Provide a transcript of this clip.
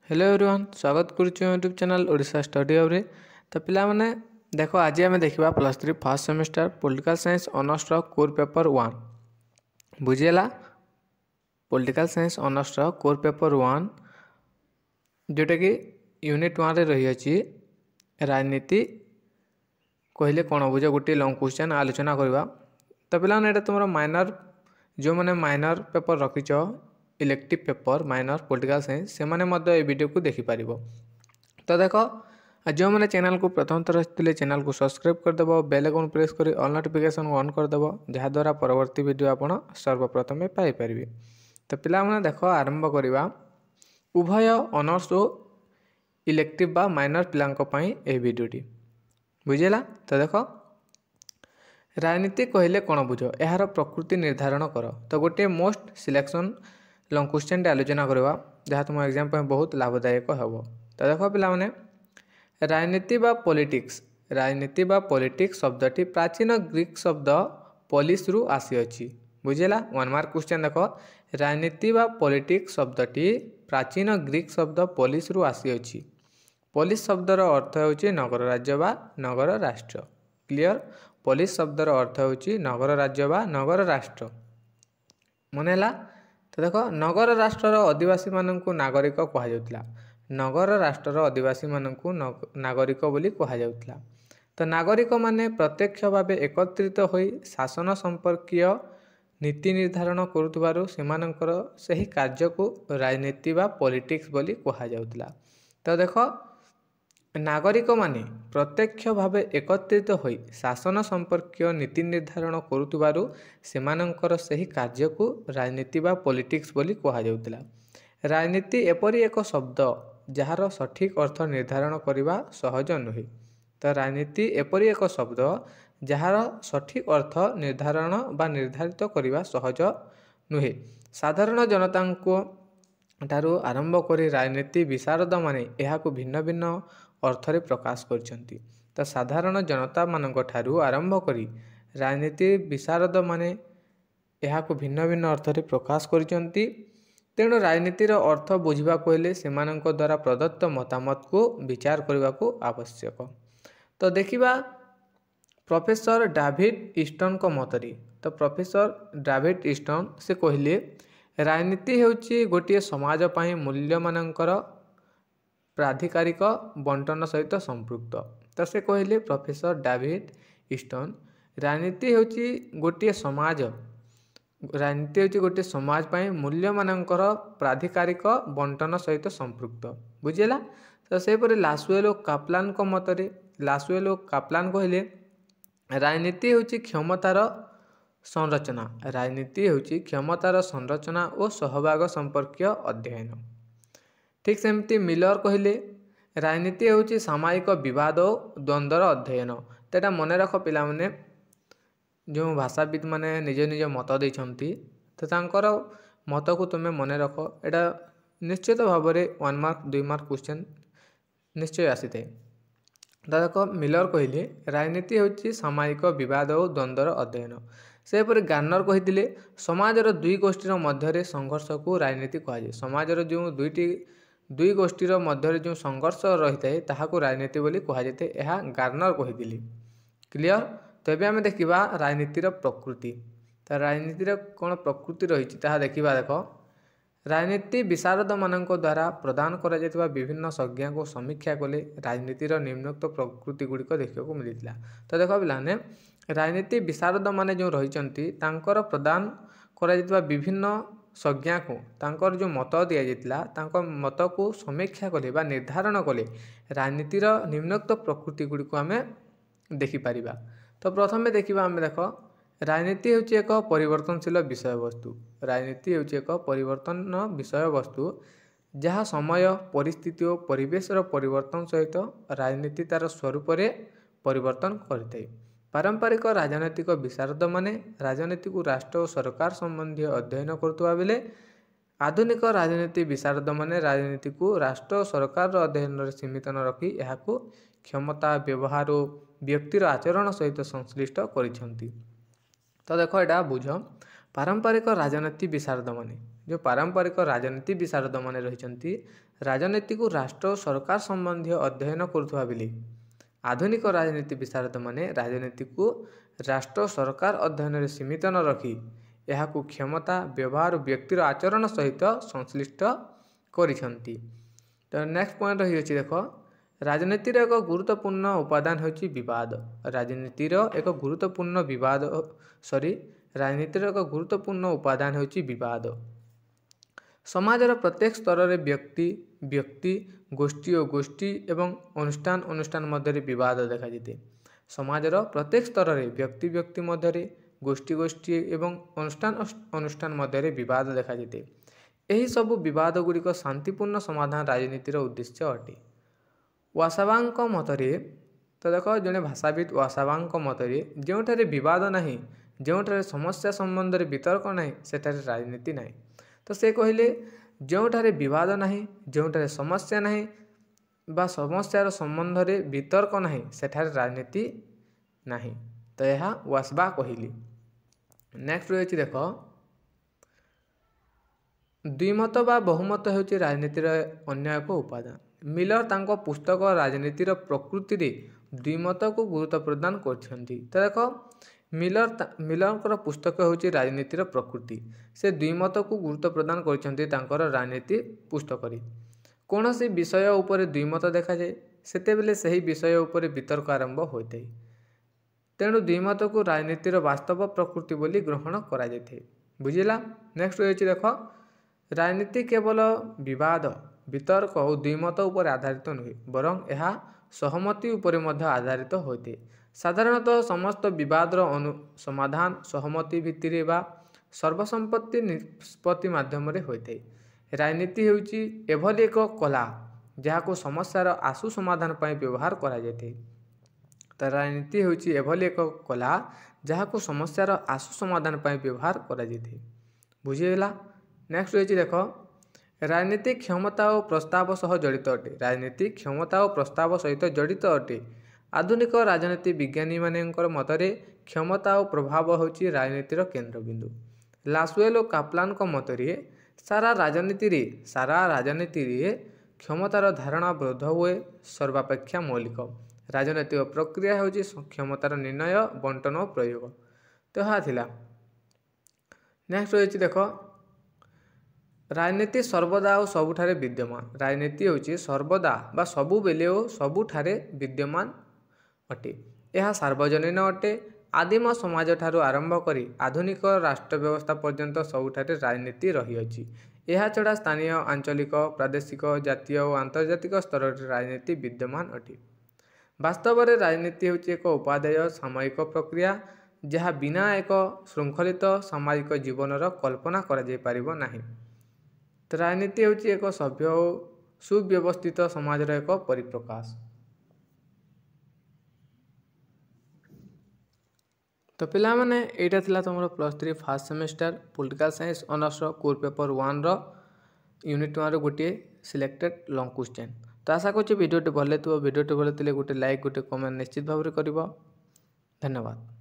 Hello everyone स्वागत करुछु YouTube channel Odisha study hub रे। तो पिला माने देखो आज आम देखा +3 first semester political science honours core paper 1 बुझीला। Political science honours core paper 1 जोटा कि यूनिट 1 रे रही अछि राजनीति कहले कौन बुझ गोटे लॉन्ग क्वेश्चन आलोचना करवा। तो पिला माने तुम माइनर जो मैंने माइनर पेपर रखीच elective paper minor political science से माने मध्य वीडियो को देखिपार। तो देख जो मैंने चैनल को प्रथम थर आसते चैनल को सब्सक्राइब करदेव, बेल आइकन प्रेस कर ऑल नोटिफिकेशन ऑन करदेव, जहाद्वारा परवर्ती वीडियो आप सर्वप्रथमे पाइपर। तो पिला माने देख आरंभ करवा उभय ऑनर्स और इलेक्टिव बा माइनर पिलांई ए वीडियोटी बुझेगा। तो देख राजनीति कहले कौन बुझ यार प्रकृति निर्धारण कर। तो गोटे मोस्ट सिलेक्शन लॉन्ग क्वेश्चन आलोचना करवा जहाँ तुम एग्जाम बहुत लाभदायक हम। तो देख पे राजनीति बा पॉलिटिक्स शब्दटी प्राचीन ग्रीक शब्द पॉलिस रु आसी बुझेगा। 1 मार्क क्वेश्चन देख राजनीति बा पॉलिटिक्स शब्दटी प्राचीन ग्रीक शब्द पॉलिस रु आसी। पॉलिस शब्दर अर्थ होची नगर राज्य बा नगर राष्ट्र। क्लियर। पॉलिस शब्दर अर्थ होची नगर राज्य बा नगर राष्ट्र मनला। तो देख नगर राष्ट्र आदिवासी मानक नागरिक कहुला। नगर राष्ट्र आदिवासी मानक नागरिक बोली कहुला। तो नागरिक माने प्रत्यक्ष भाव एकत्रित होई शासन संपर्कीय नीति निर्धारण करुथबारु सेमानंकर सही कार्य को राजनीति बा पॉलिटिक्स बोली कहुला। तो देख नागरिक माने प्रत्यक्ष भाव एकत्रित होई शासन संपर्कीय नीति निर्धारण करुथबारु सेमानंकर सही कार्य को राजनीति बा पॉलिटिक्स बोली कहुला। राजनीति एपरी एक शब्द जार सठिक अर्थ निर्धारण करने सहज नुहे। तो राजनीति एपरी एक शब्द जार सठिक अर्थ निर्धारण बा निर्धारित करने सहज नुहे। साधारण जनता को ठारू आरंभ कर राजनीति विशारद माने यहाकू भिन्न भिन्न अर्थरे प्रकाश करछंती। तो साधारण जनता मानक ठारू आरंभ करी राजनीति विशारद माने यहाकू भिन्न भिन्न अर्थरे प्रकाश करछंती। तेणु राजनीतिर अर्थ बुझा कहले सेमानंक द्वारा प्रदत्त मतामत को विचार करने को आवश्यक। तो देखिबा प्रोफेसर डेविड ईस्टन को मतरी। तो प्रोफेसर डेविड ईस्टन से कहले राजनीति हेउची गोटे समाज पई मूल्य मानकर प्राधिकारिक बंटन सहित संपृक्त। तो से कहले प्रोफेसर डेविड ईस्टन राजनीति हेउची गोटे समाज पई मूल्य मानकर प्राधिकारिक बंटन सहित संपृक्त बुझेला। तो सेपरि लासुएल काप्लान को मतरे लासुएल काप्लान कहले राजनीति हेउची क्षमतार संरचना। राजनीति हेउची क्षमतार संरचना और सहभाग संपर्कीय अध्ययन। ठीक सेमती मिलर कहले राजनीति हेउची सामायिक विवाद और द्वंद्वर अध्ययन। तो यहाँ मन रख पिला माने जो भाषाविद माने निज निज मत देइछंती तो तांकर मत को तुम्हें मन रख। एटा निश्चित भाव में 1 मार्क 2 मार्क क्वेश्चन निश्चय आसी थाए। तो देख मिलर कहले राजनीति होची सामायिक विवाद और द्वंद्वर अध्ययन। सेपरि गार्नर कहिथिले समाजर दुई गोष्ठीर मध्य संघर्ष को राजनीति कहुए। समाजर जो दुई गोष्ठीर मध्य जो संघर्ष रही है ताहाको राजनीति बोली कहुए। यह गार्नर कहिथिले। क्लियर। तो ये आम देखा राजनीतिर प्रकृति। तो राजनीतिर कौन प्रकृति रही देखा। देख राजनीति विशारद मानक द्वारा प्रदान करा जायतिबा विभिन्न संज्ञा को समीक्षा कले राजनीतिर निम्नोक्त प्रकृति गुड़िक देखा मिलता। तो देख पे राजनीति विशारद माने जो रही तांकर प्रदान करा जायतिबा विभिन्न संज्ञा को तांकर जो मत दि जाता मत को समीक्षा कले बा निर्धारण कले राजनीतिर निम्नोक्त प्रकृति गुड़िक आम देखिपर। तो प्रथमे देखा आम देख राजनीति होची एक परिवर्तनशील विषय वस्तु। राजनीति होची एक परिवर्तन विषय वस्तु जहाँ समय परिस्थिति और परिवेशर परिवर्तन सहित राजनीति तार स्वरूप परिवर्तन करते। पारंपरिक राजनैतिक विशारद माने राजनीति को राष्ट्र और सरकार संबंधी अध्ययन करथुवा बेले आधुनिक राजनीति विशारद माने राजनीति को राष्ट्र और सरकार अध्ययन सीमित न रखी यहाकू क्षमता व्यवहार और व्यक्तिर आचरण सहित संश्लिष्ट करिसेंती। तो देख एटा बुझ पारंपरिक राजनीति विशारद माने जो पारंपरिक राजनीति विशारद मान रही राजनीति को राष्ट्र और सरकार संबंधी अध्ययन करुवा बेले आधुनिक राजनीति विशारद माने राजनीति को राष्ट्र और सरकार अध्ययन में सीमित न रखी यह क्षमता व्यवहार और व्यक्तिर आचरण सहित संश्लिष्ट करिसेंती। तो नेक्स्ट पॉइंट रही अछि देख राजनीतिर एक गुरुत्वपूर्ण उपादान होछि विवाद। राजनीतिर एक गुरुत्वपूर्ण राजनीतिर एक गुरुत्वपूर्ण उपादान होछि विवाद। समाजर प्रत्येक स्तर में व्यक्ति गोष्ठी और गोष्ठी एवं अनुष्ठान मध्य विवाद देखा जाते। समाजर प्रत्येक स्तर में व्यक्ति मध्य गोष्ठी एवं अनुष्ठान मध्य विवाद देखा जाते। यही सबु विवाद गुड़िक शांतिपूर्ण समाधान राजनीतिर उद्देश्य अटे। वासावांक मतरे तो देख जड़े भाषाविद वासावांक मतरे जोठारे विवाद नहीं जोठारे समस्या संबंध में वितर्क नहीं सेठारे राजनीति नहीं। तो से कहले जोठारे विवाद नहीं जोठारे समस्या नहीं बा समस्यार संबंध में वितर्क नहीं सेठारे राजनीति नहीं। तो यह वासबा कहली। नेक्स्ट रही देख द्विमत बा बहुमत होची राजनीतिर अन्य एक उपादान। मिलर तांको पुस्तक राजनीतिर प्रकृति रे द्विमत को गुरुत्व प्रदान करछंती। तो देख मिलर पुस्तक होची राजनीतिर प्रकृति से द्विमत को गुरुत्व प्रदान करछंती तांकर राजनीति पुस्तक रे। कौन सी विषय उपर द्विमत देखा जाए सेते बेले सही विषय उपर वितर्क आरंभ होता है। तेणु द्विमत को राजनीतिर वास्तव प्रकृति बोली ग्रहण करा जाए। बुझिला। नेक्स्ट रही देख राजनीति केवल विवाद वितर्क और द्विमत उपर आधारित नुहे बरं यह सहमति उपर मध्य आधारित होते। साधारणतः समस्त विवादर समाधान सहमति भित्तिरे बा सर्वसम्पत्ति निष्पत्ति माध्यम होता है। राजनीति होची एभली एक कला जहाँ समस्यार आशु समाधान पर व्यवहार करा जाए। तो राजनीति होची एभली एक कला जहाँ समस्यार आशु समाधान पर व्यवहार करा जाए। बुझीगला। नेक्स्ट रही देख राजनीति क्षमता और प्रस्ताव सह जड़ित अटे। राजनीति क्षमता और प्रस्ताव सहित जड़ित अटे। आधुनिक राजनीति विज्ञानी मानकर मतरे क्षमता और प्रभाव होची राजनीतिर केन्द्रबिंदु। लासवेल और काप्लान मतरे सारा राजनीति रे क्षमतार धारणा बोध हुए सर्वापेक्षा मौलिक। राजनैतिक प्रक्रिया होची क्षमतार निर्णय बंटन और प्रयोग। तो यहाँ थिला। नेक्स्ट रही देख राजनीति सर्वदा और सबुठारे विद्यमान। राजनीति होची सर्वदा बा सबु बेले और सबुठारे विद्यमान अटे। यह सार्वजनीन अटे। आदिम समाज ठारू आरंभ करी आधुनिक राष्ट्र व्यवस्था पर्यंत सबुठारे राजनीति रही अछि। यह छड़ा स्थानीय आंचलिक प्रादेशिक जातीय और आंतर्जातिक स्तर राजनीति विद्यमान अटे। वास्तव में राजनीति होची एक उपादेय सामयिक प्रक्रिया जहाँ बिना एक श्रृंखलित सामाजिक जीवनर कल्पना करा जाय परिबो नाही। तो राजनीति होची एक सभ्य और सुव्यवस्थित समाजर एक परिप्रकाश। तो पिला माने एटा थिला तुमरो +3 first semester political science honours core paper 1 रो यूनिट 1 रो गोटे सिलेक्टेड लॉन्ग क्वेश्चन। तो आशा करछि वीडियोटी भले थिबो। वीडियोटी भले थिले गोटे लाइक गोटे कमेंट निश्चित भाव रे करिवो। धन्यवाद।